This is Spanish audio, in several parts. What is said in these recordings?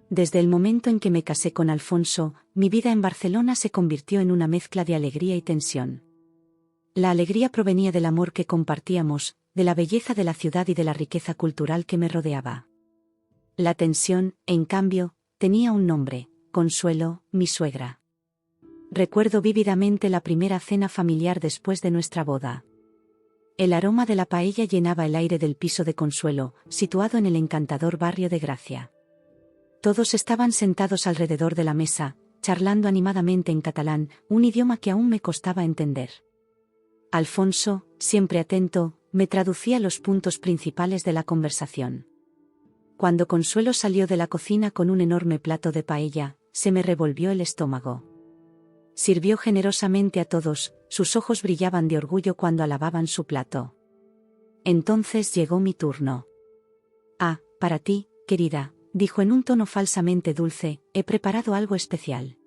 Desde el momento en que me casé con Alfonso, mi vida en Barcelona se convirtió en una mezcla de alegría y tensión. La alegría provenía del amor que compartíamos, de la belleza de la ciudad y de la riqueza cultural que me rodeaba. La tensión, en cambio, tenía un nombre: Consuelo, mi suegra. Recuerdo vívidamente la primera cena familiar después de nuestra boda. El aroma de la paella llenaba el aire del piso de Consuelo, situado en el encantador barrio de Gracia. Todos estaban sentados alrededor de la mesa, charlando animadamente en catalán, un idioma que aún me costaba entender. Alfonso, siempre atento, me traducía los puntos principales de la conversación. Cuando Consuelo salió de la cocina con un enorme plato de paella, se me revolvió el estómago. Sirvió generosamente a todos, sus ojos brillaban de orgullo cuando alababan su plato. Entonces llegó mi turno. «Ah, para ti, querida», dijo en un tono falsamente dulce, «he preparado algo especial».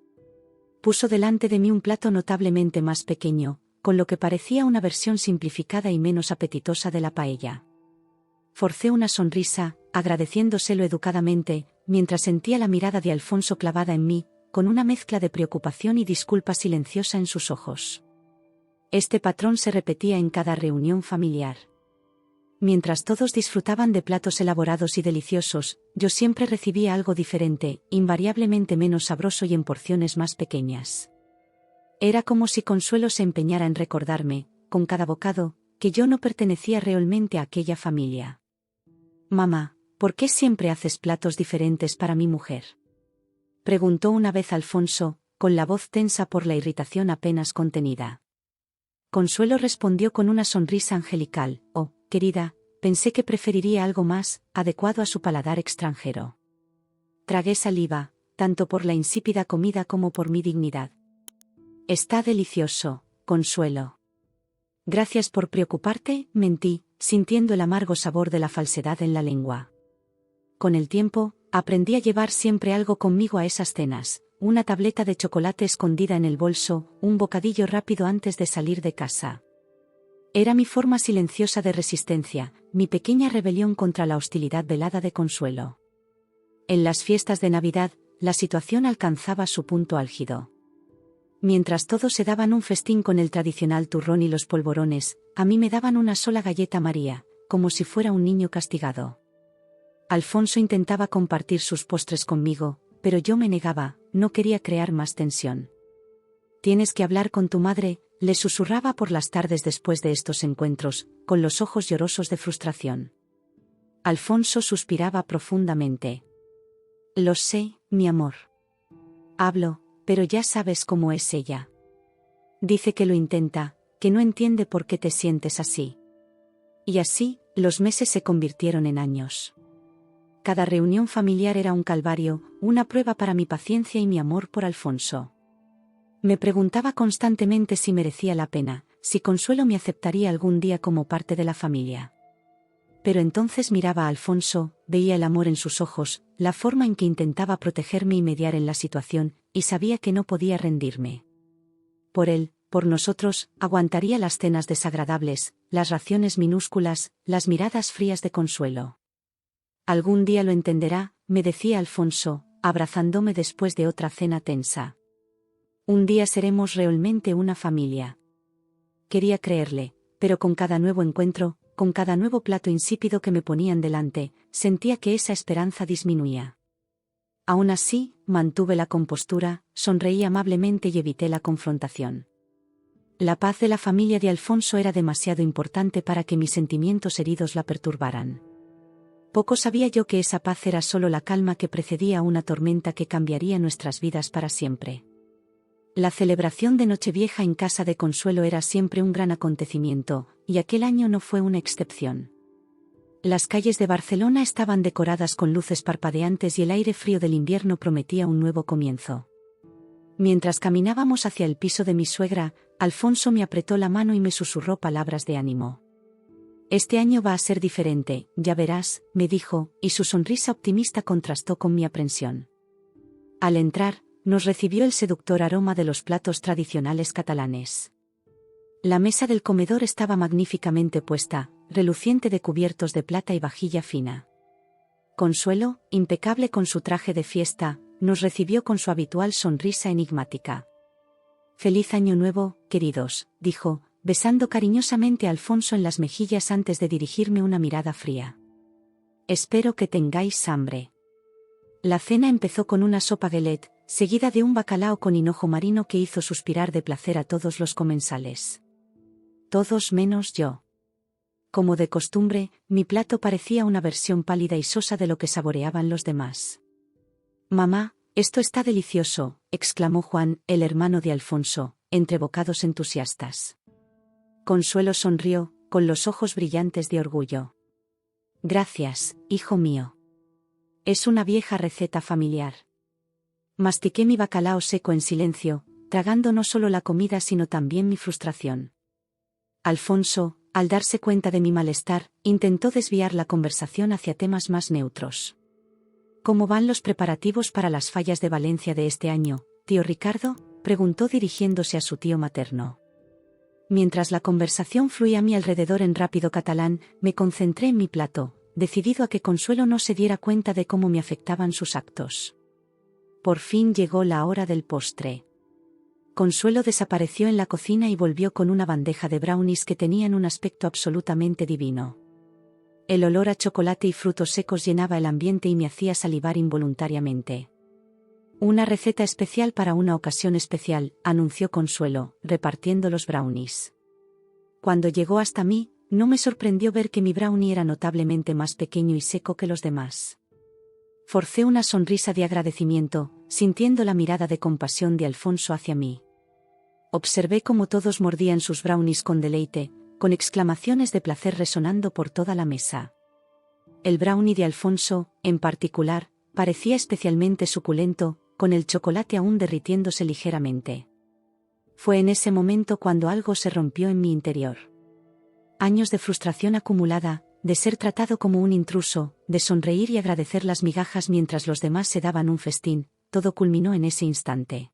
Puso delante de mí un plato notablemente más pequeño, con lo que parecía una versión simplificada y menos apetitosa de la paella. Forcé una sonrisa, agradeciéndoselo educadamente, mientras sentía la mirada de Alfonso clavada en mí, con una mezcla de preocupación y disculpa silenciosa en sus ojos. Este patrón se repetía en cada reunión familiar. Mientras todos disfrutaban de platos elaborados y deliciosos, yo siempre recibía algo diferente, invariablemente menos sabroso y en porciones más pequeñas. Era como si Consuelo se empeñara en recordarme, con cada bocado, que yo no pertenecía realmente a aquella familia. «Mamá, ¿por qué siempre haces platos diferentes para mi mujer?», preguntó una vez Alfonso, con la voz tensa por la irritación apenas contenida. Consuelo respondió con una sonrisa angelical: «Oh, querida, pensé que preferiría algo más adecuado a su paladar extranjero». Tragué saliva, tanto por la insípida comida como por mi dignidad. «Está delicioso, Consuelo». «Gracias por preocuparte», mentí, sintiendo el amargo sabor de la falsedad en la lengua. Con el tiempo, aprendí a llevar siempre algo conmigo a esas cenas: una tableta de chocolate escondida en el bolso, un bocadillo rápido antes de salir de casa. Era mi forma silenciosa de resistencia, mi pequeña rebelión contra la hostilidad velada de Consuelo. En las fiestas de Navidad, la situación alcanzaba su punto álgido. Mientras todos se daban un festín con el tradicional turrón y los polvorones, a mí me daban una sola galleta María, como si fuera un niño castigado. Alfonso intentaba compartir sus postres conmigo, pero yo me negaba, no quería crear más tensión. «Tienes que hablar con tu madre», le susurraba por las tardes después de estos encuentros, con los ojos llorosos de frustración. Alfonso suspiraba profundamente. «Lo sé, mi amor. Hablo, pero ya sabes cómo es ella. Dice que lo intenta, que no entiende por qué te sientes así». Y así, los meses se convirtieron en años. Cada reunión familiar era un calvario, una prueba para mi paciencia y mi amor por Alfonso. Me preguntaba constantemente si merecía la pena, si Consuelo me aceptaría algún día como parte de la familia. Pero entonces miraba a Alfonso, veía el amor en sus ojos, la forma en que intentaba protegerme y mediar en la situación, y sabía que no podía rendirme. Por él, por nosotros, aguantaría las cenas desagradables, las raciones minúsculas, las miradas frías de Consuelo. «Algún día lo entenderá», me decía Alfonso, abrazándome después de otra cena tensa. «Un día seremos realmente una familia». Quería creerle, pero con cada nuevo encuentro, con cada nuevo plato insípido que me ponían delante, sentía que esa esperanza disminuía. Aún así, mantuve la compostura, sonreí amablemente y evité la confrontación. La paz de la familia de Alfonso era demasiado importante para que mis sentimientos heridos la perturbaran. Poco sabía yo que esa paz era solo la calma que precedía a una tormenta que cambiaría nuestras vidas para siempre. La celebración de Nochevieja en casa de Consuelo era siempre un gran acontecimiento, y aquel año no fue una excepción. Las calles de Barcelona estaban decoradas con luces parpadeantes y el aire frío del invierno prometía un nuevo comienzo. Mientras caminábamos hacia el piso de mi suegra, Alfonso me apretó la mano y me susurró palabras de ánimo. «Este año va a ser diferente, ya verás», me dijo, y su sonrisa optimista contrastó con mi aprensión. Al entrar, nos recibió el seductor aroma de los platos tradicionales catalanes. La mesa del comedor estaba magníficamente puesta, reluciente de cubiertos de plata y vajilla fina. Consuelo, impecable con su traje de fiesta, nos recibió con su habitual sonrisa enigmática. «Feliz Año Nuevo, queridos», dijo, besando cariñosamente a Alfonso en las mejillas antes de dirigirme una mirada fría. «Espero que tengáis hambre». La cena empezó con una sopa galette, seguida de un bacalao con hinojo marino que hizo suspirar de placer a todos los comensales. Todos menos yo. Como de costumbre, mi plato parecía una versión pálida y sosa de lo que saboreaban los demás. «Mamá, esto está delicioso», exclamó Juan, el hermano de Alfonso, entre bocados entusiastas. Consuelo sonrió, con los ojos brillantes de orgullo. «Gracias, hijo mío. Es una vieja receta familiar». Mastiqué mi bacalao seco en silencio, tragando no solo la comida sino también mi frustración. Alfonso, al darse cuenta de mi malestar, intentó desviar la conversación hacia temas más neutros. «¿Cómo van los preparativos para las fallas de Valencia de este año, tío Ricardo?», preguntó dirigiéndose a su tío materno. Mientras la conversación fluía a mi alrededor en rápido catalán, me concentré en mi plato, decidido a que Consuelo no se diera cuenta de cómo me afectaban sus actos. Por fin llegó la hora del postre. Consuelo desapareció en la cocina y volvió con una bandeja de brownies que tenían un aspecto absolutamente divino. El olor a chocolate y frutos secos llenaba el ambiente y me hacía salivar involuntariamente. «Una receta especial para una ocasión especial», anunció Consuelo, repartiendo los brownies. Cuando llegó hasta mí, no me sorprendió ver que mi brownie era notablemente más pequeño y seco que los demás. Forcé una sonrisa de agradecimiento, sintiendo la mirada de compasión de Alfonso hacia mí. Observé cómo todos mordían sus brownies con deleite, con exclamaciones de placer resonando por toda la mesa. El brownie de Alfonso, en particular, parecía especialmente suculento, con el chocolate aún derritiéndose ligeramente. Fue en ese momento cuando algo se rompió en mi interior. Años de frustración acumulada, de ser tratado como un intruso, de sonreír y agradecer las migajas mientras los demás se daban un festín, todo culminó en ese instante.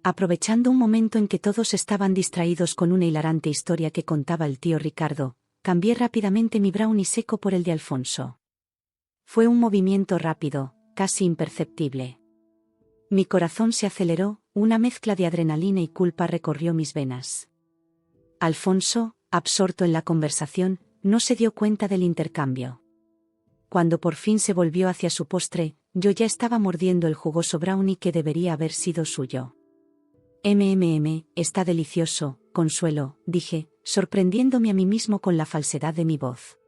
Aprovechando un momento en que todos estaban distraídos con una hilarante historia que contaba el tío Ricardo, cambié rápidamente mi brownie seco por el de Alfonso. Fue un movimiento rápido, casi imperceptible. Mi corazón se aceleró, una mezcla de adrenalina y culpa recorrió mis venas. Alfonso, absorto en la conversación, no se dio cuenta del intercambio. Cuando por fin se volvió hacia su postre, yo ya estaba mordiendo el jugoso brownie que debería haber sido suyo. Está delicioso, Consuelo», dije, sorprendiéndome a mí mismo con la falsedad de mi voz.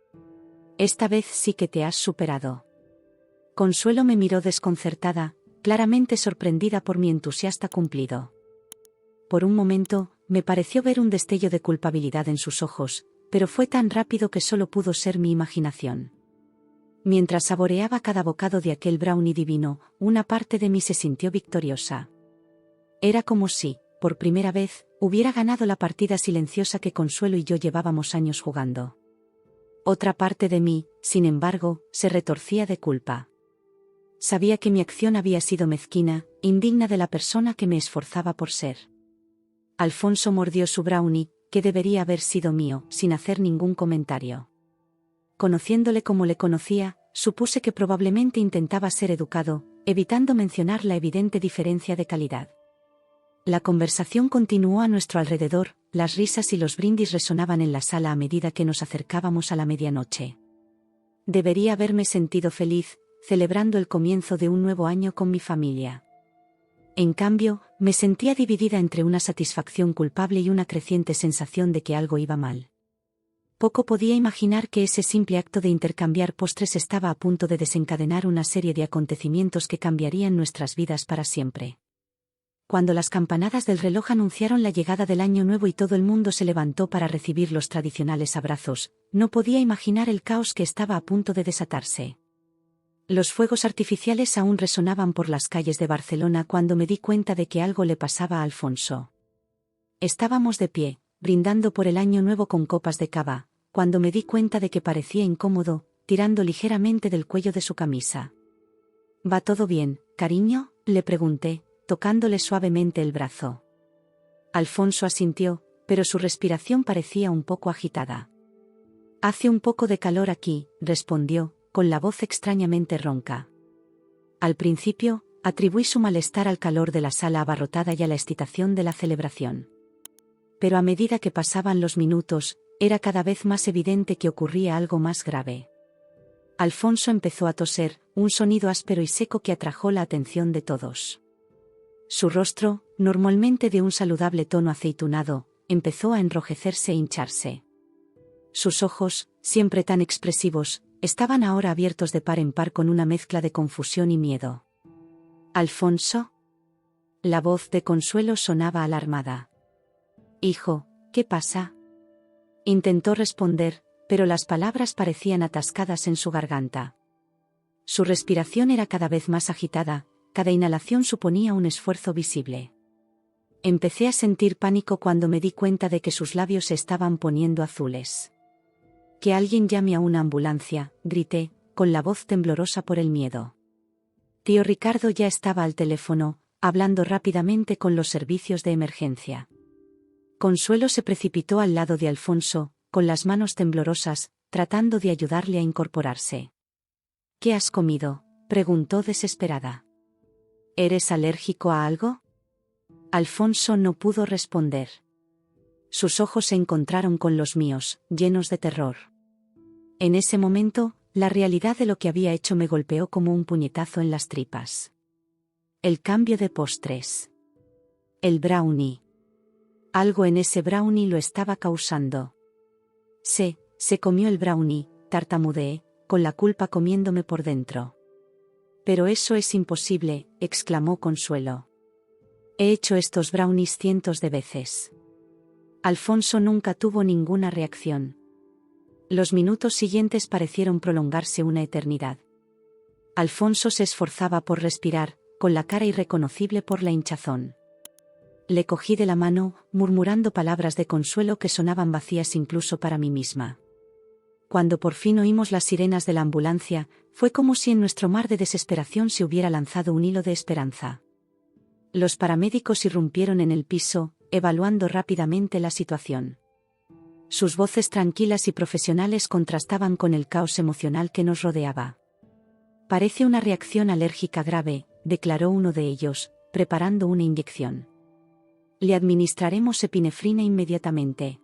«Esta vez sí que te has superado». Consuelo me miró desconcertada, claramente sorprendida por mi entusiasta cumplido. Por un momento, me pareció ver un destello de culpabilidad en sus ojos, pero fue tan rápido que solo pudo ser mi imaginación. Mientras saboreaba cada bocado de aquel brownie divino, una parte de mí se sintió victoriosa. Era como si, por primera vez, hubiera ganado la partida silenciosa que Consuelo y yo llevábamos años jugando. Otra parte de mí, sin embargo, se retorcía de culpa. Sabía que mi acción había sido mezquina, indigna de la persona que me esforzaba por ser. Alfonso mordió su brownie, que debería haber sido mío, sin hacer ningún comentario. Conociéndole como le conocía, supuse que probablemente intentaba ser educado, evitando mencionar la evidente diferencia de calidad. La conversación continuó a nuestro alrededor, las risas y los brindis resonaban en la sala a medida que nos acercábamos a la medianoche. Debería haberme sentido feliz, celebrando el comienzo de un nuevo año con mi familia. En cambio, me sentía dividida entre una satisfacción culpable y una creciente sensación de que algo iba mal. Poco podía imaginar que ese simple acto de intercambiar postres estaba a punto de desencadenar una serie de acontecimientos que cambiarían nuestras vidas para siempre. Cuando las campanadas del reloj anunciaron la llegada del año nuevo y todo el mundo se levantó para recibir los tradicionales abrazos, no podía imaginar el caos que estaba a punto de desatarse. Los fuegos artificiales aún resonaban por las calles de Barcelona cuando me di cuenta de que algo le pasaba a Alfonso. Estábamos de pie, brindando por el año nuevo con copas de cava, cuando me di cuenta de que parecía incómodo, tirando ligeramente del cuello de su camisa. «¿Va todo bien, cariño?», le pregunté, tocándole suavemente el brazo. Alfonso asintió, pero su respiración parecía un poco agitada. «Hace un poco de calor aquí», respondió, con la voz extrañamente ronca. Al principio, atribuí su malestar al calor de la sala abarrotada y a la excitación de la celebración. Pero a medida que pasaban los minutos, era cada vez más evidente que ocurría algo más grave. Alfonso empezó a toser, un sonido áspero y seco que atrajo la atención de todos. Su rostro, normalmente de un saludable tono aceitunado, empezó a enrojecerse e hincharse. Sus ojos, siempre tan expresivos, estaban ahora abiertos de par en par con una mezcla de confusión y miedo. «¿Alfonso?» La voz de Consuelo sonaba alarmada. «Hijo, ¿qué pasa?» Intentó responder, pero las palabras parecían atascadas en su garganta. Su respiración era cada vez más agitada, cada inhalación suponía un esfuerzo visible. Empecé a sentir pánico cuando me di cuenta de que sus labios se estaban poniendo azules. «Que alguien llame a una ambulancia», grité, con la voz temblorosa por el miedo. Tío Ricardo ya estaba al teléfono, hablando rápidamente con los servicios de emergencia. Consuelo se precipitó al lado de Alfonso, con las manos temblorosas, tratando de ayudarle a incorporarse. «¿Qué has comido?», preguntó desesperada. «¿Eres alérgico a algo?». Alfonso no pudo responder. Sus ojos se encontraron con los míos, llenos de terror. En ese momento, la realidad de lo que había hecho me golpeó como un puñetazo en las tripas. El cambio de postres. El brownie. Algo en ese brownie lo estaba causando. Se comió el brownie, tartamudeé, con la culpa comiéndome por dentro. «Pero eso es imposible», exclamó Consuelo. «He hecho estos brownies cientos de veces». Alfonso nunca tuvo ninguna reacción. Los minutos siguientes parecieron prolongarse una eternidad. Alfonso se esforzaba por respirar, con la cara irreconocible por la hinchazón. Le cogí de la mano, murmurando palabras de consuelo que sonaban vacías incluso para mí misma. Cuando por fin oímos las sirenas de la ambulancia, fue como si en nuestro mar de desesperación se hubiera lanzado un hilo de esperanza. Los paramédicos irrumpieron en el piso, evaluando rápidamente la situación. Sus voces tranquilas y profesionales contrastaban con el caos emocional que nos rodeaba. «Parece una reacción alérgica grave», declaró uno de ellos, preparando una inyección. «Le administraremos epinefrina inmediatamente».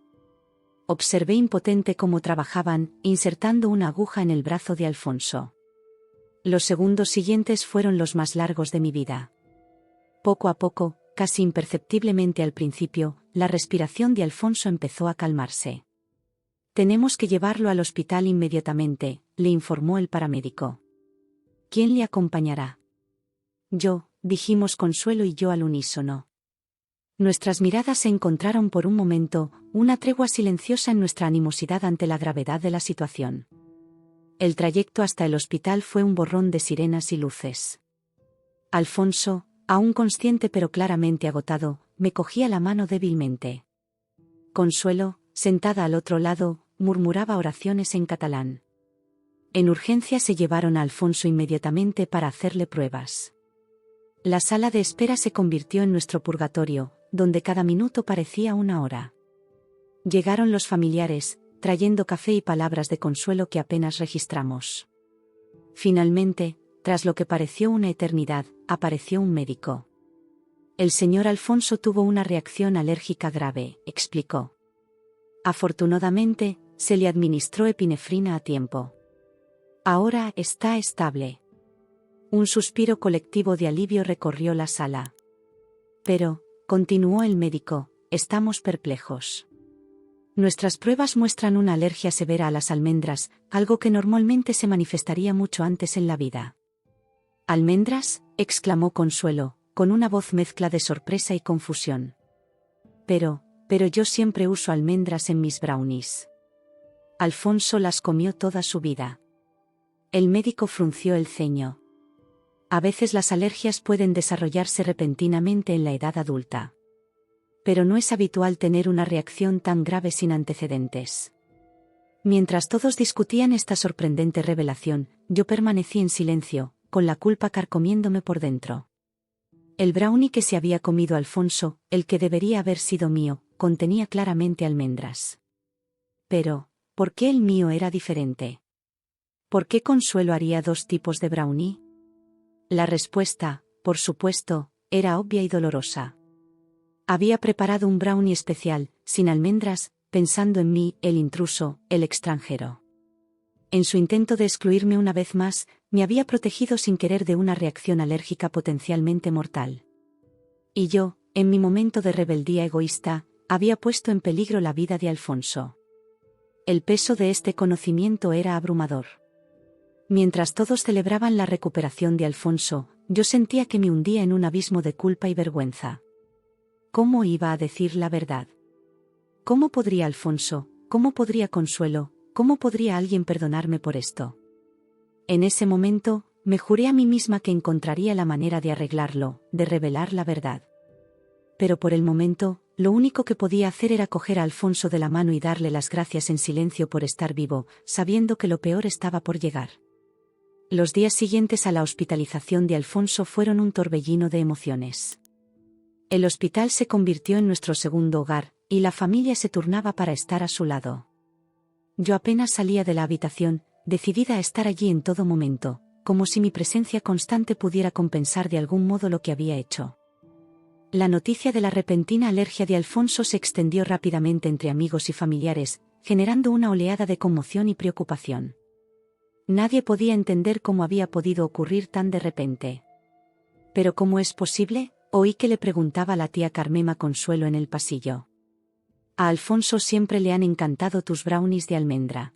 Observé impotente cómo trabajaban, insertando una aguja en el brazo de Alfonso. Los segundos siguientes fueron los más largos de mi vida. Poco a poco, casi imperceptiblemente al principio, la respiración de Alfonso empezó a calmarse. «Tenemos que llevarlo al hospital inmediatamente», le informó el paramédico. «¿Quién le acompañará?». «Yo», dijimos Consuelo y yo al unísono. Nuestras miradas se encontraron por un momento, una tregua silenciosa en nuestra animosidad ante la gravedad de la situación. El trayecto hasta el hospital fue un borrón de sirenas y luces. Alfonso, aún consciente pero claramente agotado, me cogía la mano débilmente. Consuelo, sentada al otro lado, murmuraba oraciones en catalán. En urgencia se llevaron a Alfonso inmediatamente para hacerle pruebas. La sala de espera se convirtió en nuestro purgatorio, donde cada minuto parecía una hora. Llegaron los familiares, trayendo café y palabras de consuelo que apenas registramos. Finalmente, tras lo que pareció una eternidad, apareció un médico. «El señor Alfonso tuvo una reacción alérgica grave», explicó. «Afortunadamente, se le administró epinefrina a tiempo. Ahora está estable». Un suspiro colectivo de alivio recorrió la sala. «Pero», continuó el médico, «estamos perplejos. Nuestras pruebas muestran una alergia severa a las almendras, algo que normalmente se manifestaría mucho antes en la vida». «¿Almendras?», exclamó Consuelo, con una voz mezcla de sorpresa y confusión. Pero yo siempre uso almendras en mis brownies». Alfonso las comió toda su vida. El médico frunció el ceño. A veces las alergias pueden desarrollarse repentinamente en la edad adulta. Pero no es habitual tener una reacción tan grave sin antecedentes. Mientras todos discutían esta sorprendente revelación, yo permanecí en silencio, con la culpa carcomiéndome por dentro. El brownie que se había comido Alfonso, el que debería haber sido mío, contenía claramente almendras. Pero, ¿por qué el mío era diferente? ¿Por qué Consuelo haría 2 tipos de brownie? La respuesta, por supuesto, era obvia y dolorosa. Había preparado un brownie especial, sin almendras, pensando en mí, el intruso, el extranjero. En su intento de excluirme una vez más, me había protegido sin querer de una reacción alérgica potencialmente mortal. Y yo, en mi momento de rebeldía egoísta, había puesto en peligro la vida de Alfonso. El peso de este conocimiento era abrumador. Mientras todos celebraban la recuperación de Alfonso, yo sentía que me hundía en un abismo de culpa y vergüenza. ¿Cómo iba a decir la verdad? ¿Cómo podría Alfonso, cómo podría Consuelo, cómo podría alguien perdonarme por esto? En ese momento, me juré a mí misma que encontraría la manera de arreglarlo, de revelar la verdad. Pero por el momento, lo único que podía hacer era coger a Alfonso de la mano y darle las gracias en silencio por estar vivo, sabiendo que lo peor estaba por llegar. Los días siguientes a la hospitalización de Alfonso fueron un torbellino de emociones. El hospital se convirtió en nuestro segundo hogar, y la familia se turnaba para estar a su lado. Yo apenas salía de la habitación, decidida a estar allí en todo momento, como si mi presencia constante pudiera compensar de algún modo lo que había hecho. La noticia de la repentina alergia de Alfonso se extendió rápidamente entre amigos y familiares, generando una oleada de conmoción y preocupación. Nadie podía entender cómo había podido ocurrir tan de repente. ¿Pero cómo es posible?, oí que le preguntaba la tía Carmema Consuelo en el pasillo. A Alfonso siempre le han encantado tus brownies de almendra.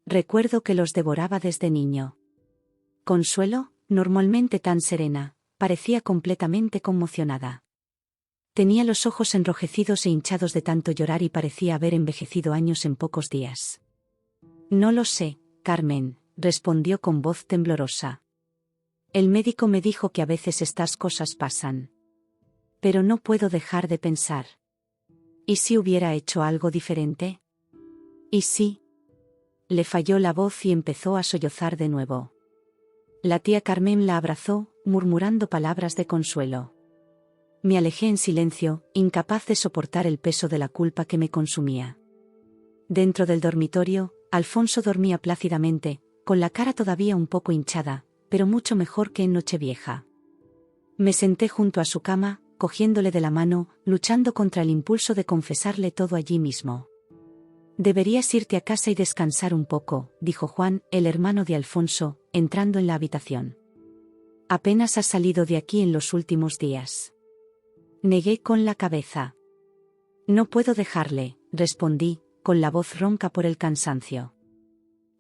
Recuerdo que los devoraba desde niño. Consuelo, normalmente tan serena, parecía completamente conmocionada. Tenía los ojos enrojecidos e hinchados de tanto llorar y parecía haber envejecido años en pocos días. No lo sé, Carmen, respondió con voz temblorosa. El médico me dijo que a veces estas cosas pasan. Pero no puedo dejar de pensar. ¿Y si hubiera hecho algo diferente? ¿Y si? Le falló la voz y empezó a sollozar de nuevo. La tía Carmen la abrazó, murmurando palabras de consuelo. Me alejé en silencio, incapaz de soportar el peso de la culpa que me consumía. Dentro del dormitorio, Alfonso dormía plácidamente, con la cara todavía un poco hinchada, pero mucho mejor que en Nochevieja. Me senté junto a su cama, cogiéndole de la mano, luchando contra el impulso de confesarle todo allí mismo. Deberías irte a casa y descansar un poco, dijo Juan, el hermano de Alfonso, entrando en la habitación. Apenas has salido de aquí en los últimos días. Negué con la cabeza. No puedo dejarle, respondí, con la voz ronca por el cansancio.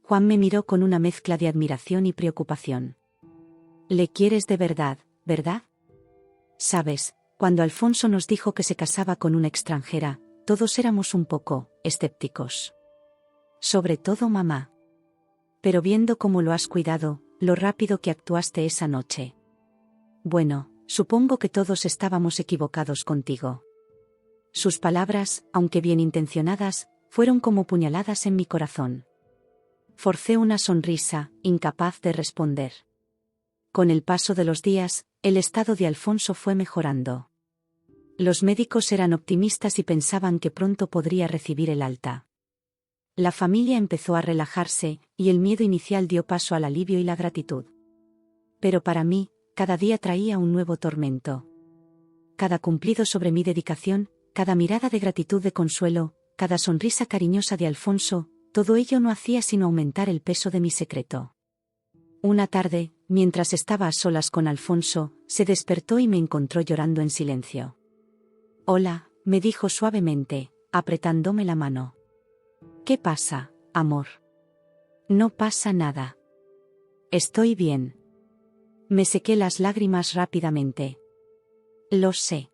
Juan me miró con una mezcla de admiración y preocupación. Le quieres de verdad, ¿verdad? Sabes, cuando Alfonso nos dijo que se casaba con una extranjera, todos éramos un poco escépticos. Sobre todo mamá. Pero viendo cómo lo has cuidado, lo rápido que actuaste esa noche. Bueno, supongo que todos estábamos equivocados contigo. Sus palabras, aunque bien intencionadas, fueron como puñaladas en mi corazón. Forcé una sonrisa, incapaz de responder. Con el paso de los días, el estado de Alfonso fue mejorando. Los médicos eran optimistas y pensaban que pronto podría recibir el alta. La familia empezó a relajarse, y el miedo inicial dio paso al alivio y la gratitud. Pero para mí, cada día traía un nuevo tormento. Cada cumplido sobre mi dedicación, cada mirada de gratitud de Consuelo, cada sonrisa cariñosa de Alfonso, todo ello no hacía sino aumentar el peso de mi secreto. Una tarde, mientras estaba a solas con Alfonso, se despertó y me encontró llorando en silencio. Hola, me dijo suavemente, apretándome la mano. ¿Qué pasa, amor? No pasa nada. Estoy bien. Me sequé las lágrimas rápidamente. Lo sé.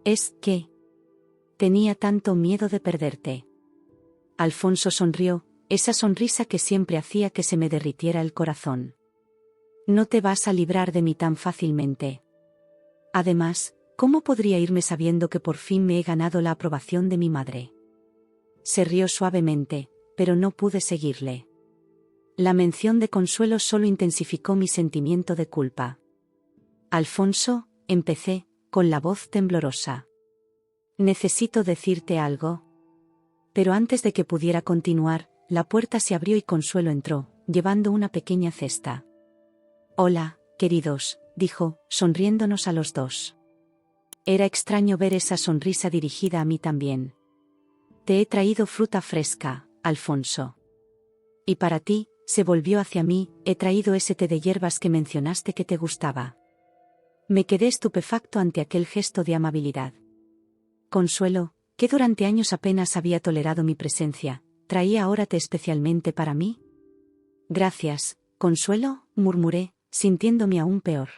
Es que tenía tanto miedo de perderte. Alfonso sonrió, esa sonrisa que siempre hacía que se me derritiera el corazón. No te vas a librar de mí tan fácilmente. Además, ¿cómo podría irme sabiendo que por fin me he ganado la aprobación de mi madre? Se rió suavemente, pero no pude seguirle. La mención de Consuelo solo intensificó mi sentimiento de culpa. Alfonso, empecé, con la voz temblorosa. Necesito decirte algo. Pero antes de que pudiera continuar, la puerta se abrió y Consuelo entró, llevando una pequeña cesta. «Hola, queridos», dijo, sonriéndonos a los dos. Era extraño ver esa sonrisa dirigida a mí también. «Te he traído fruta fresca, Alfonso. Y para ti», se volvió hacia mí, «he traído ese té de hierbas que mencionaste que te gustaba». Me quedé estupefacto ante aquel gesto de amabilidad. Consuelo, que durante años apenas había tolerado mi presencia, ¿traía ahora té especialmente para mí? «Gracias, Consuelo», murmuré, sintiéndome aún peor.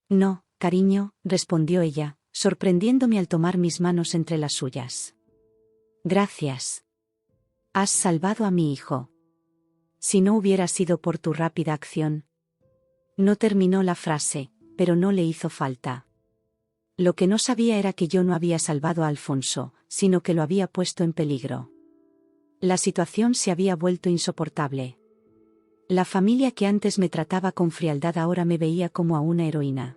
«No, cariño», respondió ella, sorprendiéndome al tomar mis manos entre las suyas. «Gracias. Has salvado a mi hijo. Si no hubiera sido por tu rápida acción». No terminó la frase, pero no le hizo falta. Lo que no sabía era que yo no había salvado a Alfonso, sino que lo había puesto en peligro. La situación se había vuelto insoportable. La familia que antes me trataba con frialdad ahora me veía como a una heroína.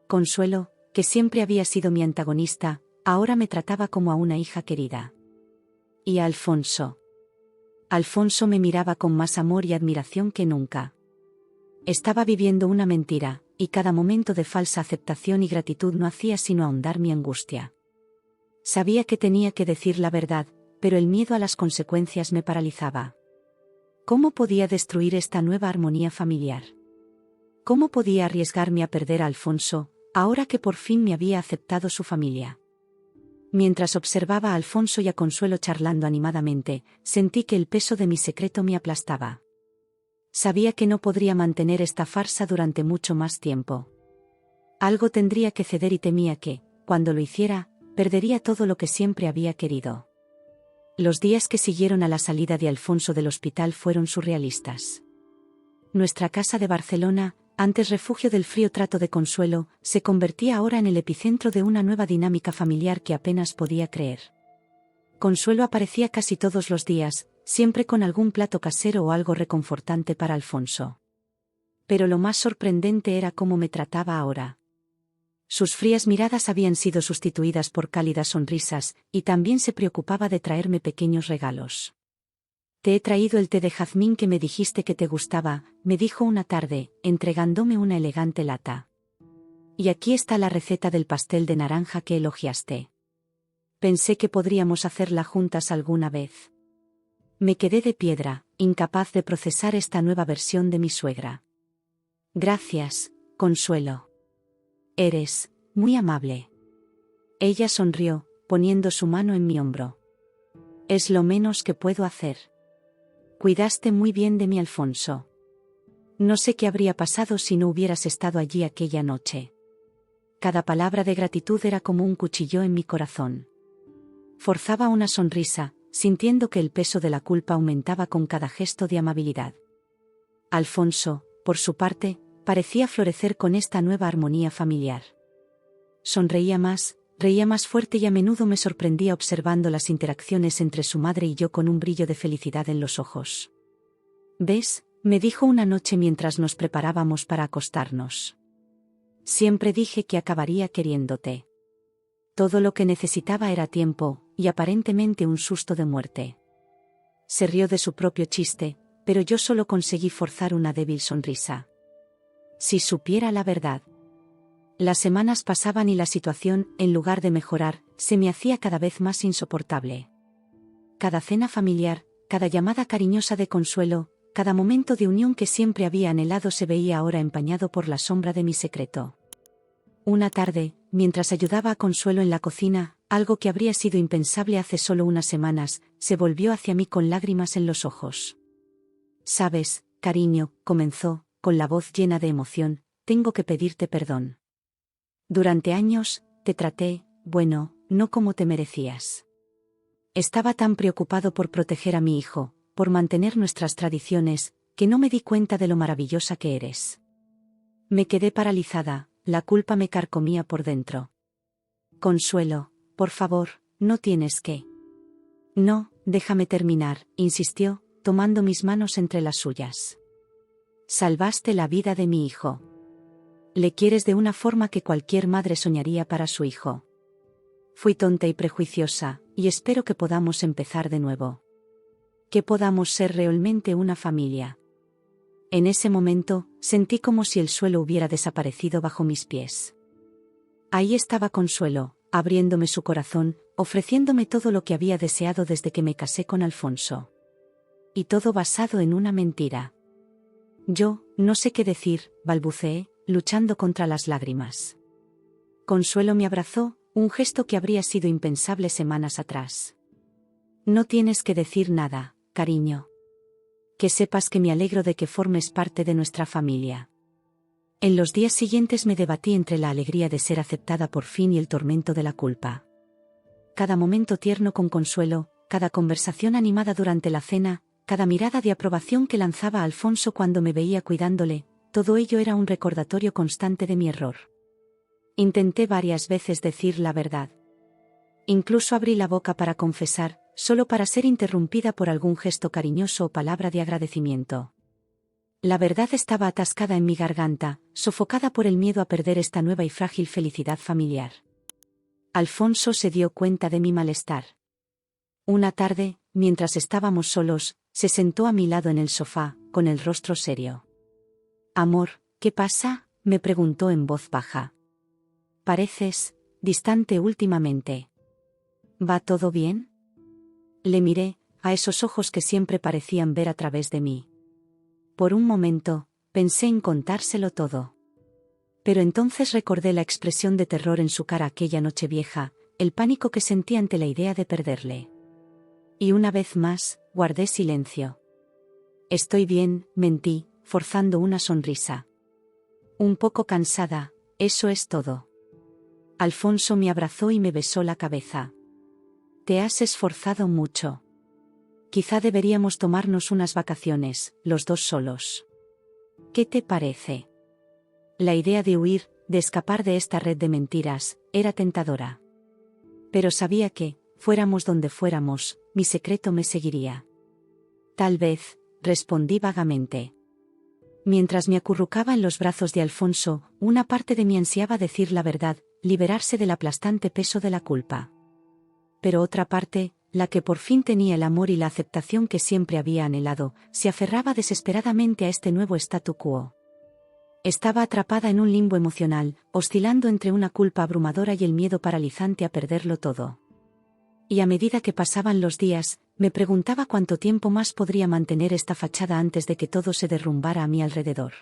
Consuelo, que siempre había sido mi antagonista, ahora me trataba como a una hija querida. Y a Alfonso. Alfonso me miraba con más amor y admiración que nunca. Estaba viviendo una mentira, y cada momento de falsa aceptación y gratitud no hacía sino ahondar mi angustia. Sabía que tenía que decir la verdad, pero el miedo a las consecuencias me paralizaba. ¿Cómo podía destruir esta nueva armonía familiar? ¿Cómo podía arriesgarme a perder a Alfonso, ahora que por fin me había aceptado su familia? Mientras observaba a Alfonso y a Consuelo charlando animadamente, sentí que el peso de mi secreto me aplastaba. Sabía que no podría mantener esta farsa durante mucho más tiempo. Algo tendría que ceder y temía que, cuando lo hiciera, perdería todo lo que siempre había querido. Los días que siguieron a la salida de Alfonso del hospital fueron surrealistas. Nuestra casa de Barcelona, antes refugio del frío trato de Consuelo, se convertía ahora en el epicentro de una nueva dinámica familiar que apenas podía creer. Consuelo aparecía casi todos los días, siempre con algún plato casero o algo reconfortante para Alfonso. Pero lo más sorprendente era cómo me trataba ahora. Sus frías miradas habían sido sustituidas por cálidas sonrisas, y también se preocupaba de traerme pequeños regalos. «Te he traído el té de jazmín que me dijiste que te gustaba», me dijo una tarde, entregándome una elegante lata. «Y aquí está la receta del pastel de naranja que elogiaste. Pensé que podríamos hacerla juntas alguna vez». Me quedé de piedra, incapaz de procesar esta nueva versión de mi suegra. «Gracias, Consuelo. Eres muy amable». Ella sonrió, poniendo su mano en mi hombro. «Es lo menos que puedo hacer. Cuidaste muy bien de mi Alfonso. No sé qué habría pasado si no hubieras estado allí aquella noche». Cada palabra de gratitud era como un cuchillo en mi corazón. Forzaba una sonrisa, sintiendo que el peso de la culpa aumentaba con cada gesto de amabilidad. Alfonso, por su parte, parecía florecer con esta nueva armonía familiar. Sonreía más, reía más fuerte y a menudo me sorprendía observando las interacciones entre su madre y yo con un brillo de felicidad en los ojos. «¿Ves?», me dijo una noche mientras nos preparábamos para acostarnos. «Siempre dije que acabaría queriéndote. Todo lo que necesitaba era tiempo, y aparentemente un susto de muerte». Se rió de su propio chiste, pero yo solo conseguí forzar una débil sonrisa. Si supiera la verdad. Las semanas pasaban y la situación, en lugar de mejorar, se me hacía cada vez más insoportable. Cada cena familiar, cada llamada cariñosa de Consuelo, cada momento de unión que siempre había anhelado se veía ahora empañado por la sombra de mi secreto. Una tarde, mientras ayudaba a Consuelo en la cocina, algo que habría sido impensable hace solo unas semanas, se volvió hacia mí con lágrimas en los ojos. «Sabes, cariño», comenzó, con la voz llena de emoción, «tengo que pedirte perdón. Durante años, te traté, bueno, no como te merecías. Estaba tan preocupado por proteger a mi hijo, por mantener nuestras tradiciones, que no me di cuenta de lo maravillosa que eres». Me quedé paralizada, la culpa me carcomía por dentro. «Consuelo, por favor, no tienes que». «No, déjame terminar», insistió, tomando mis manos entre las suyas. «Salvaste la vida de mi hijo. Le quieres de una forma que cualquier madre soñaría para su hijo. Fui tonta y prejuiciosa, y espero que podamos empezar de nuevo. que podamos ser realmente una familia. En ese momento, sentí como si el suelo hubiera desaparecido bajo mis pies. Ahí estaba Consuelo, abriéndome su corazón, ofreciéndome todo lo que había deseado desde que me casé con Alfonso. Y todo basado en una mentira. Yo, no sé qué decir, balbuceé, luchando contra las lágrimas. Consuelo me abrazó, un gesto que habría sido impensable semanas atrás. No tienes que decir nada, cariño. Que sepas que me alegro de que formes parte de nuestra familia. En los días siguientes me debatí entre la alegría de ser aceptada por fin y el tormento de la culpa. Cada momento tierno con Consuelo, cada conversación animada durante la cena, cada mirada de aprobación que lanzaba Alfonso cuando me veía cuidándole, todo ello era un recordatorio constante de mi error. Intenté varias veces decir la verdad. Incluso abrí la boca para confesar, solo para ser interrumpida por algún gesto cariñoso o palabra de agradecimiento. La verdad estaba atascada en mi garganta, sofocada por el miedo a perder esta nueva y frágil felicidad familiar. Alfonso se dio cuenta de mi malestar. Una tarde, mientras estábamos solos, se sentó a mi lado en el sofá, con el rostro serio. «Amor, ¿qué pasa?», me preguntó en voz baja. «Pareces distante últimamente. ¿Va todo bien?». Le miré, a esos ojos que siempre parecían ver a través de mí. Por un momento, pensé en contárselo todo. Pero entonces recordé la expresión de terror en su cara aquella noche vieja, el pánico que sentí ante la idea de perderle. Y una vez más, guardé silencio. «Estoy bien», mentí, forzando una sonrisa. «Un poco cansada, eso es todo». Alfonso me abrazó y me besó la cabeza. «Te has esforzado mucho. Quizá deberíamos tomarnos unas vacaciones, los dos solos. ¿Qué te parece?». La idea de huir, de escapar de esta red de mentiras, era tentadora. Pero sabía que, fuéramos donde fuéramos, mi secreto me seguiría. «Tal vez», respondí vagamente. Mientras me acurrucaba en los brazos de Alfonso, una parte de mí ansiaba decir la verdad, liberarse del aplastante peso de la culpa. Pero otra parte, la que por fin tenía el amor y la aceptación que siempre había anhelado, se aferraba desesperadamente a este nuevo statu quo. Estaba atrapada en un limbo emocional, oscilando entre una culpa abrumadora y el miedo paralizante a perderlo todo. Y a medida que pasaban los días, me preguntaba cuánto tiempo más podría mantener esta fachada antes de que todo se derrumbara a mi alrededor.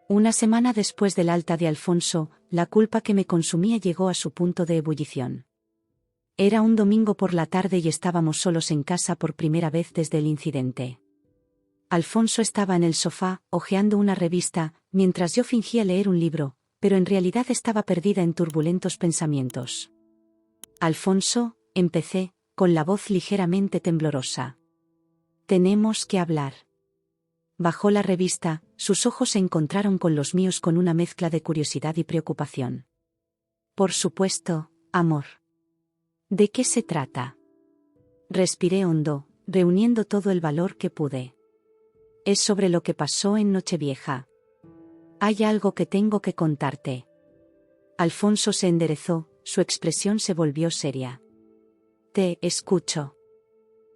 Una semana después del alta de Alfonso, la culpa que me consumía llegó a su punto de ebullición. Era un domingo por la tarde y estábamos solos en casa por primera vez desde el incidente. Alfonso estaba en el sofá, hojeando una revista, mientras yo fingía leer un libro, pero en realidad estaba perdida en turbulentos pensamientos. «Alfonso», empecé, con la voz ligeramente temblorosa. «Tenemos que hablar». Bajó la revista, sus ojos se encontraron con los míos con una mezcla de curiosidad y preocupación. «Por supuesto, amor». «¿De qué se trata?». Respiré hondo, reuniendo todo el valor que pude. «Es sobre lo que pasó en Nochevieja. Hay algo que tengo que contarte». Alfonso se enderezó, su expresión se volvió seria. «Te escucho».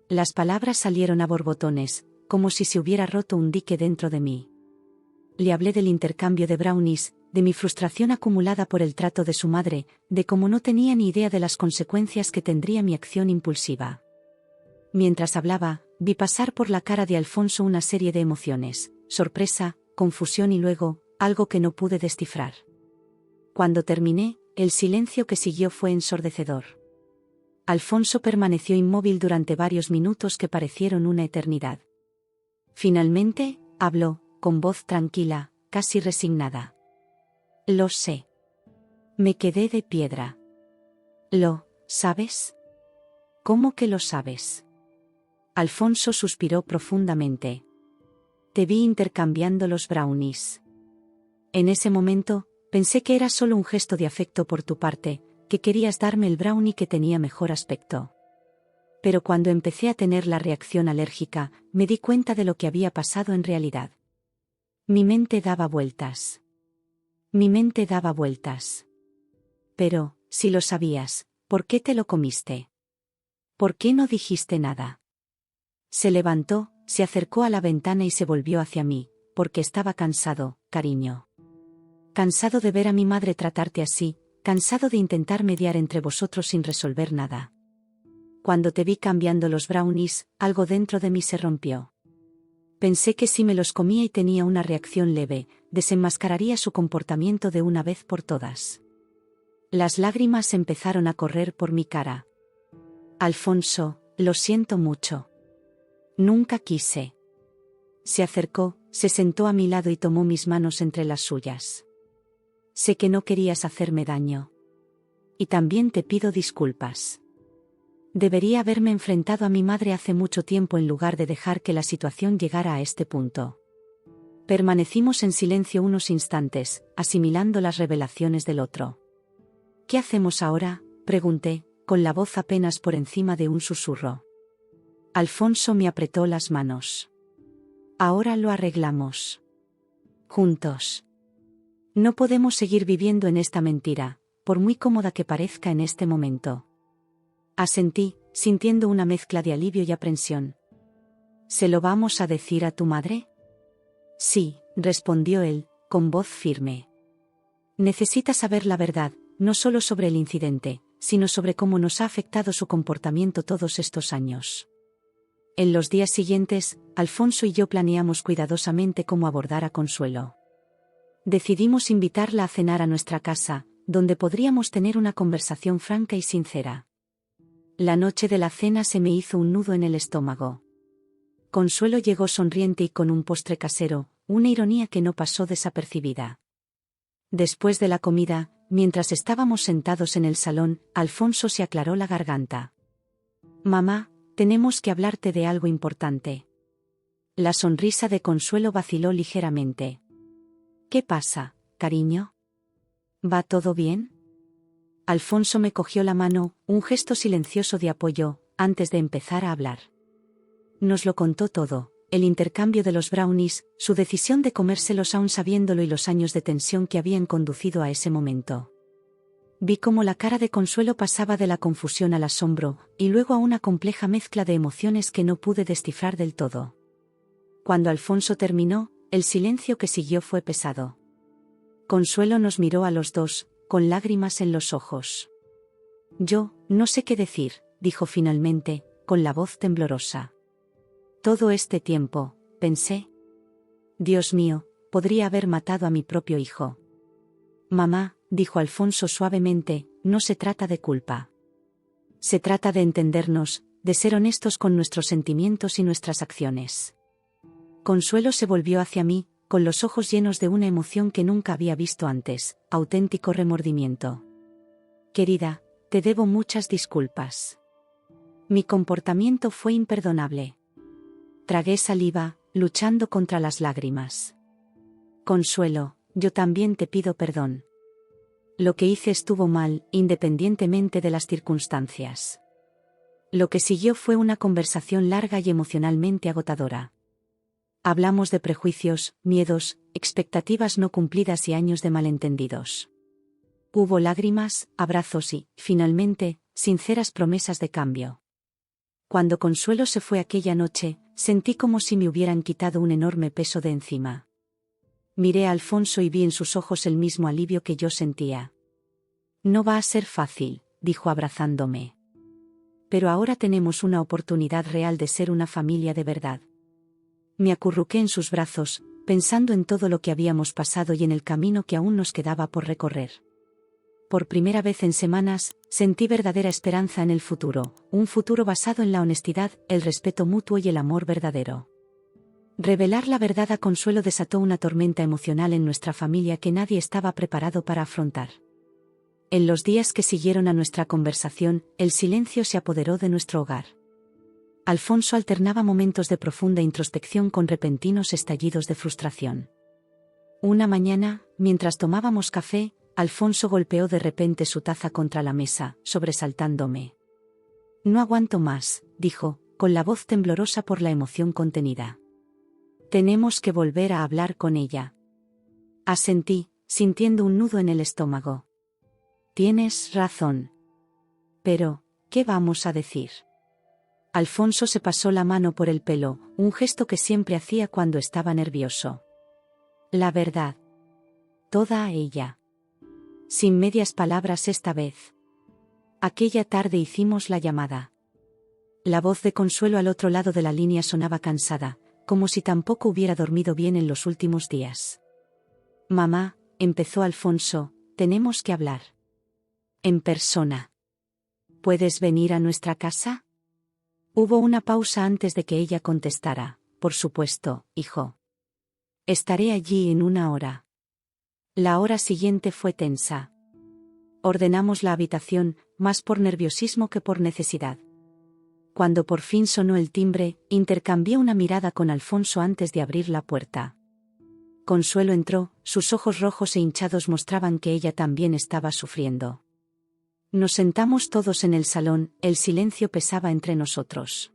Las palabras salieron a borbotones, como si se hubiera roto un dique dentro de mí. Le hablé del intercambio de brownies, de mi frustración acumulada por el trato de su madre, de cómo no tenía ni idea de las consecuencias que tendría mi acción impulsiva. Mientras hablaba, vi pasar por la cara de Alfonso una serie de emociones, sorpresa, confusión y luego, algo que no pude descifrar. Cuando terminé, el silencio que siguió fue ensordecedor. Alfonso permaneció inmóvil durante varios minutos que parecieron una eternidad. Finalmente, habló, con voz tranquila, casi resignada. «Lo sé». Me quedé de piedra. «¿Lo sabes?». «¿Cómo que lo sabes?». Alfonso suspiró profundamente. «Te vi intercambiando los brownies. En ese momento, pensé que era solo un gesto de afecto por tu parte, que querías darme el brownie que tenía mejor aspecto. Pero cuando empecé a tener la reacción alérgica, me di cuenta de lo que había pasado en realidad. Mi mente daba vueltas. Mi mente daba vueltas. Pero, si lo sabías, ¿por qué te lo comiste? ¿Por qué no dijiste nada? Se levantó, se acercó a la ventana y se volvió hacia mí, porque estaba cansado, cariño. Cansado de ver a mi madre tratarte así, cansado de intentar mediar entre vosotros sin resolver nada. Cuando te vi cambiando los brownies, algo dentro de mí se rompió. Pensé que si me los comía y tenía una reacción leve, desenmascararía su comportamiento de una vez por todas. Las lágrimas empezaron a correr por mi cara. Alfonso, lo siento mucho. Nunca quise. Se acercó, se sentó a mi lado y tomó mis manos entre las suyas. Sé que no querías hacerme daño. Y también te pido disculpas. Debería haberme enfrentado a mi madre hace mucho tiempo en lugar de dejar que la situación llegara a este punto. Permanecimos en silencio unos instantes, asimilando las revelaciones del otro. ¿Qué hacemos ahora?, pregunté, con la voz apenas por encima de un susurro. Alfonso me apretó las manos. Ahora lo arreglamos. Juntos. No podemos seguir viviendo en esta mentira, por muy cómoda que parezca en este momento. Asentí, sintiendo una mezcla de alivio y aprensión. ¿Se lo vamos a decir a tu madre? Sí, respondió él, con voz firme. Necesita saber la verdad, no solo sobre el incidente, sino sobre cómo nos ha afectado su comportamiento todos estos años. En los días siguientes, Alfonso y yo planeamos cuidadosamente cómo abordar a Consuelo. Decidimos invitarla a cenar a nuestra casa, donde podríamos tener una conversación franca y sincera. La noche de la cena se me hizo un nudo en el estómago. Consuelo llegó sonriente y con un postre casero, una ironía que no pasó desapercibida. Después de la comida, mientras estábamos sentados en el salón, Alfonso se aclaró la garganta. Mamá, tenemos que hablarte de algo importante. La sonrisa de Consuelo vaciló ligeramente. ¿Qué pasa, cariño? ¿Va todo bien? Alfonso me cogió la mano, un gesto silencioso de apoyo, antes de empezar a hablar. Nos lo contó todo, el intercambio de los brownies, su decisión de comérselos aún sabiéndolo y los años de tensión que habían conducido a ese momento. Vi cómo la cara de Consuelo pasaba de la confusión al asombro, y luego a una compleja mezcla de emociones que no pude descifrar del todo. Cuando Alfonso terminó, el silencio que siguió fue pesado. Consuelo nos miró a los dos, con lágrimas en los ojos. Yo, no sé qué decir, dijo finalmente, con la voz temblorosa. Todo este tiempo, pensé. Dios mío, podría haber matado a mi propio hijo. Mamá, dijo Alfonso suavemente, no se trata de culpa. Se trata de entendernos, de ser honestos con nuestros sentimientos y nuestras acciones. Consuelo se volvió hacia mí, con los ojos llenos de una emoción que nunca había visto antes, auténtico remordimiento. Querida, te debo muchas disculpas. Mi comportamiento fue imperdonable. Tragué saliva, luchando contra las lágrimas. Consuelo, yo también te pido perdón. Lo que hice estuvo mal, independientemente de las circunstancias. Lo que siguió fue una conversación larga y emocionalmente agotadora. Hablamos de prejuicios, miedos, expectativas no cumplidas y años de malentendidos. Hubo lágrimas, abrazos y, finalmente, sinceras promesas de cambio. Cuando Consuelo se fue aquella noche, sentí como si me hubieran quitado un enorme peso de encima. Miré a Alfonso y vi en sus ojos el mismo alivio que yo sentía. No va a ser fácil, dijo abrazándome. Pero ahora tenemos una oportunidad real de ser una familia de verdad. Me acurruqué en sus brazos, pensando en todo lo que habíamos pasado y en el camino que aún nos quedaba por recorrer. Por primera vez en semanas, sentí verdadera esperanza en el futuro, un futuro basado en la honestidad, el respeto mutuo y el amor verdadero. Revelar la verdad a Consuelo desató una tormenta emocional en nuestra familia que nadie estaba preparado para afrontar. En los días que siguieron a nuestra conversación, el silencio se apoderó de nuestro hogar. Alfonso alternaba momentos de profunda introspección con repentinos estallidos de frustración. Una mañana, mientras tomábamos café, Alfonso golpeó de repente su taza contra la mesa, sobresaltándome. No aguanto más, dijo, con la voz temblorosa por la emoción contenida. Tenemos que volver a hablar con ella. Asentí, sintiendo un nudo en el estómago. Tienes razón. Pero, ¿qué vamos a decir? Alfonso se pasó la mano por el pelo, un gesto que siempre hacía cuando estaba nervioso. La verdad. Toda a ella. Sin medias palabras esta vez. Aquella tarde hicimos la llamada. La voz de Consuelo al otro lado de la línea sonaba cansada, como si tampoco hubiera dormido bien en los últimos días. Mamá, empezó Alfonso, tenemos que hablar. En persona. ¿Puedes venir a nuestra casa? Hubo una pausa antes de que ella contestara. Por supuesto, hijo. Estaré allí en 1 hora. La hora siguiente fue tensa. Ordenamos la habitación, más por nerviosismo que por necesidad. Cuando por fin sonó el timbre, intercambié una mirada con Alfonso antes de abrir la puerta. Consuelo entró, sus ojos rojos e hinchados mostraban que ella también estaba sufriendo. Nos sentamos todos en el salón, el silencio pesaba entre nosotros.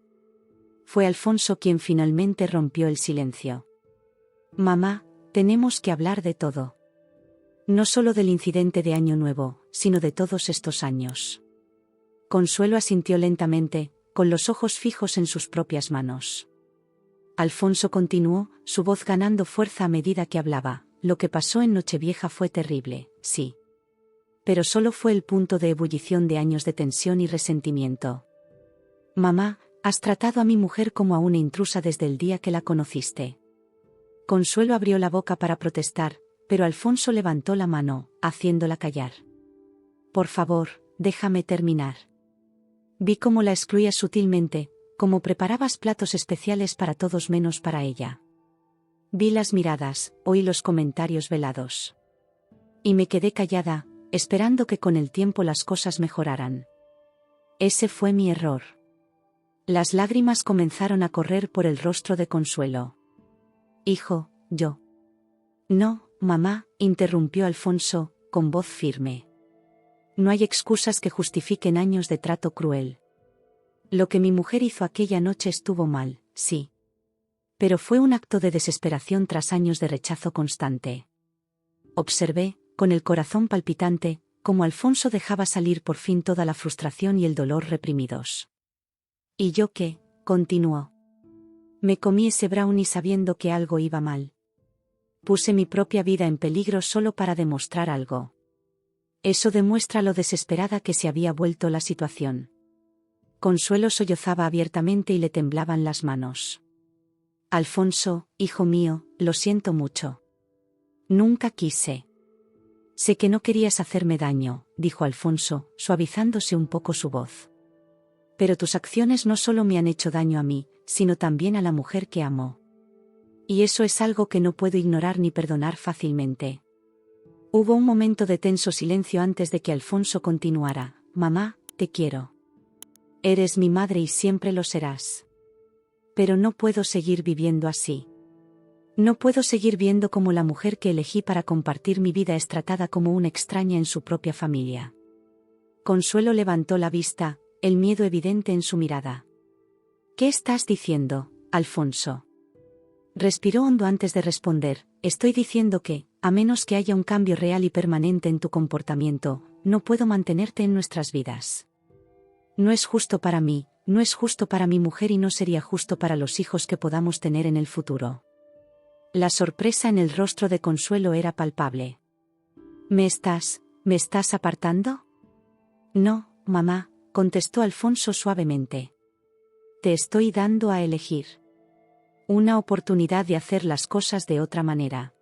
Fue Alfonso quien finalmente rompió el silencio. Mamá, tenemos que hablar de todo. No solo del incidente de Año Nuevo, sino de todos estos años. Consuelo asintió lentamente, con los ojos fijos en sus propias manos. Alfonso continuó, su voz ganando fuerza a medida que hablaba. Lo que pasó en Nochevieja fue terrible, sí. Pero solo fue el punto de ebullición de años de tensión y resentimiento. Mamá, has tratado a mi mujer como a una intrusa desde el día que la conociste. Consuelo abrió la boca para protestar, pero Alfonso levantó la mano, haciéndola callar. Por favor, déjame terminar. Vi cómo la excluías sutilmente, cómo preparabas platos especiales para todos menos para ella. Vi las miradas, oí los comentarios velados. Y me quedé callada, esperando que con el tiempo las cosas mejoraran. Ese fue mi error. Las lágrimas comenzaron a correr por el rostro de Consuelo. Hijo, yo. No, mamá, interrumpió Alfonso, con voz firme. No hay excusas que justifiquen años de trato cruel. Lo que mi mujer hizo aquella noche estuvo mal, sí. Pero fue un acto de desesperación tras años de rechazo constante. Observé, con el corazón palpitante, cómo Alfonso dejaba salir por fin toda la frustración y el dolor reprimidos. ¿Y yo qué? Continuó. Me comí ese brownie sabiendo que algo iba mal. Puse mi propia vida en peligro solo para demostrar algo. Eso demuestra lo desesperada que se había vuelto la situación. Consuelo sollozaba abiertamente y le temblaban las manos. Alfonso, hijo mío, lo siento mucho. Nunca quise. Sé que no querías hacerme daño, dijo Alfonso, suavizándose un poco su voz. Pero tus acciones no solo me han hecho daño a mí, sino también a la mujer que amo. Y eso es algo que no puedo ignorar ni perdonar fácilmente. Hubo un momento de tenso silencio antes de que Alfonso continuara. Mamá, te quiero. Eres mi madre y siempre lo serás. Pero no puedo seguir viviendo así. No puedo seguir viendo cómo la mujer que elegí para compartir mi vida es tratada como una extraña en su propia familia. Consuelo levantó la vista, el miedo evidente en su mirada. ¿Qué estás diciendo, Alfonso? Respiró hondo antes de responder. Estoy diciendo que, a menos que haya un cambio real y permanente en tu comportamiento, no puedo mantenerte en nuestras vidas. No es justo para mí, no es justo para mi mujer y no sería justo para los hijos que podamos tener en el futuro. La sorpresa en el rostro de Consuelo era palpable. ¿Me estás apartando? No, mamá, contestó Alfonso suavemente. Te estoy dando a elegir. Una oportunidad de hacer las cosas de otra manera.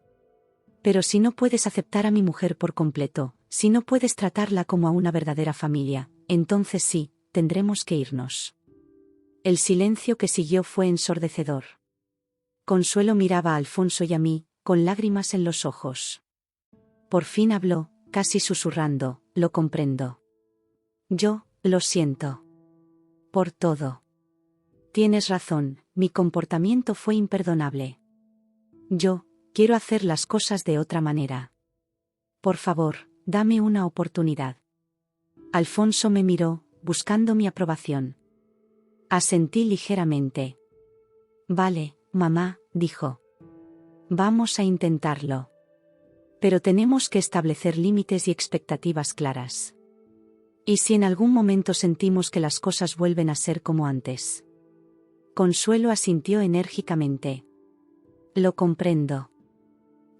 Pero si no puedes aceptar a mi mujer por completo, si no puedes tratarla como a una verdadera familia, entonces sí, tendremos que irnos. El silencio que siguió fue ensordecedor. Consuelo miraba a Alfonso y a mí, con lágrimas en los ojos. Por fin habló, casi susurrando, lo comprendo. Yo, lo siento. Por todo. Tienes razón, mi comportamiento fue imperdonable. Yo, quiero hacer las cosas de otra manera. Por favor, dame una oportunidad. Alfonso me miró, buscando mi aprobación. Asentí ligeramente. Vale, mamá, dijo. Vamos a intentarlo. Pero tenemos que establecer límites y expectativas claras. ¿Y si en algún momento sentimos que las cosas vuelven a ser como antes? Consuelo asintió enérgicamente. Lo comprendo.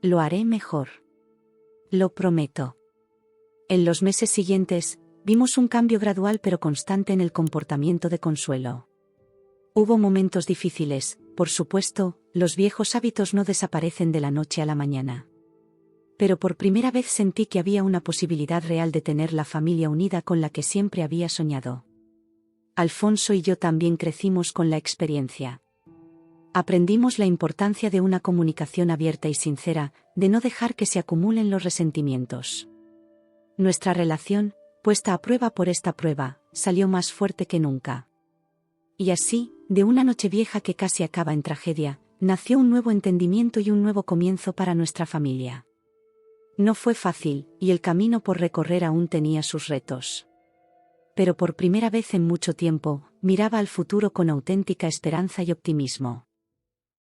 Lo haré mejor. Lo prometo. En los meses siguientes, vimos un cambio gradual pero constante en el comportamiento de Consuelo. Hubo momentos difíciles, por supuesto, los viejos hábitos no desaparecen de la noche a la mañana. Pero por primera vez sentí que había una posibilidad real de tener la familia unida con la que siempre había soñado. Alfonso y yo también crecimos con la experiencia. Aprendimos la importancia de una comunicación abierta y sincera, de no dejar que se acumulen los resentimientos. Nuestra relación, puesta a prueba por esta prueba, salió más fuerte que nunca. Y así, de una Nochevieja que casi acaba en tragedia, nació un nuevo entendimiento y un nuevo comienzo para nuestra familia. No fue fácil, y el camino por recorrer aún tenía sus retos. Pero por primera vez en mucho tiempo, miraba al futuro con auténtica esperanza y optimismo.